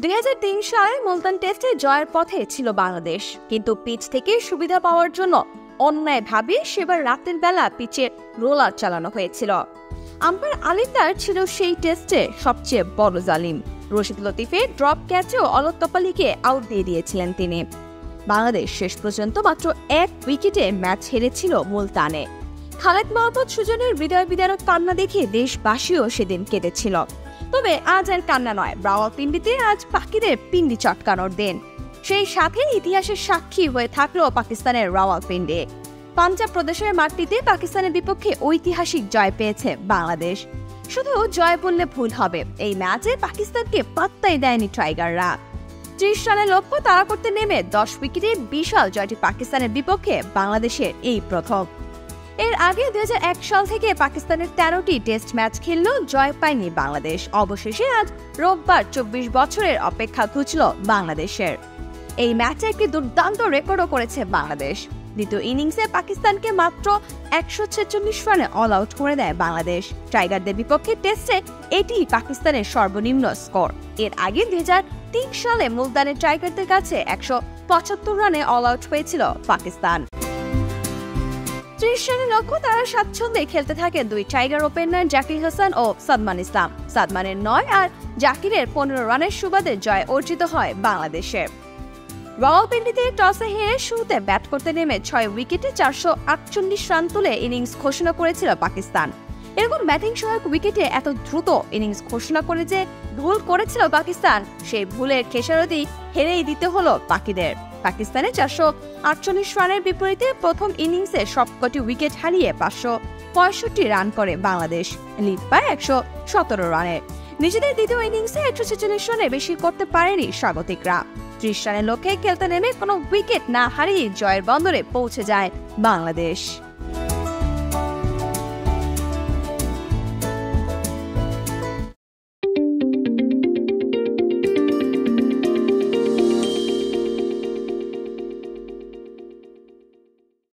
2003 সালে মুলতান টেস্টে জয়ের পথে ছিল বাংলাদেশ, কিন্তু পিচ থেকে সুবিধা পাওয়ার জন্য অন্যায়ভাবে সেবার রাতের বেলা পিচে রোলার চালানো হয়েছিল। আম্পায়ার আলিন্দার ছিল সেই টেস্টে সবচেয়ে বড় জালিম। রশিদ লতিফের ড্রপ ক্যাচেও অলক তপালিকে আউট দিয়ে দিয়েছিলেন তিনি। বাংলাদেশ শেষ পর্যন্ত মাত্র 1 উইকেটে ম্যাচ হেরেছিল মুলতানে। খালেদ মাহমুদ সুজনের হৃদয় বিদারক কান্না দেখে দেশবাসীও সেদিন কেঁদেছিল। তবে আজ আর কান্না নয়, রাওয়ালপিন্ডিতে আজ পাখিদের পিন্ডি চটকানোর দিন। সেই সাথে ইতিহাসের সাক্ষী হয়ে থাকলো পাকিস্তানের রাওয়ালপিন্ডি। পাঞ্জাব প্রদেশের মাটিতে পাকিস্তানের বিপক্ষে ঐতিহাসিক জয় পেয়েছে বাংলাদেশ। শুধু জয় বললে ভুল হবে, এই ম্যাচে পাকিস্তানকে পাত্তাই দেয়নি টাইগাররা। 30 রানের লক্ষ্য তাড়া করতে নেমে 10 উইকেটের বিশাল জয়টি পাকিস্তানের বিপক্ষে বাংলাদেশের এই প্রথম। এর আগে 2001 সাল থেকে পাকিস্তানের 13টি টেস্ট ম্যাচ খেললেও জয় পায়নি বাংলাদেশ। অবশেষে আজ রোববার 24 বছরের অপেক্ষা ঘুচল বাংলাদেশের। এই ম্যাচে একটি দুর্দান্ত রেকর্ডও করেছে বাংলাদেশ। দ্বিতীয় ইনিংসে পাকিস্তানকে মাত্র 146 রানে অল আউট করে দেয় বাংলাদেশ। টাইগারদের বিপক্ষে টেস্টে এটি পাকিস্তানের সর্বনিম্ন স্কোর। এর আগে 2003 সালে মুলতানের টাইগারদের কাছে 175 রানে অল আউট হয়েছিল পাকিস্তান। 30 রানের লক্ষ্য তারা স্বাচ্ছন্দ্যে খেলতে থাকে দুই টাইগার ওপেনার জাকির হাসান ও সাদমান ইসলাম। সাদমানের 9 আর জাকিরের 15 রানের সুবাদে জয় অর্জিত হয় বাংলাদেশের। রাওয়ালপিন্ডিতে টসে হেরে শুরুতে ব্যাট করতে নেমে 6 উইকেটে 448 রান তুলে ইনিংস ঘোষণা করেছিল পাকিস্তান। এরকম ব্যাটিং সহায়ক উইকেটে এত দ্রুত ইনিংস ঘোষণা করে যে ভুল করেছিল পাকিস্তান, সেই ভুলের খেসারতি হেরেই দিতে হলো পাখিদের। পাকিস্তানে 448 রানের বিপরীতে প্রথম ইনিংসে সবকটি উইকেট হারিয়ে 565 রান করে বাংলাদেশ, লিড পায় 117 রানে। নিজেদের দ্বিতীয় ইনিংসে 146 রানে বেশি করতে পারেনি স্বাগতিকরা। 30 রানের লক্ষ্যে খেলতে নেমে কোনো উইকেট না হারিয়ে জয়ের বন্দরে পৌঁছে যায় বাংলাদেশ।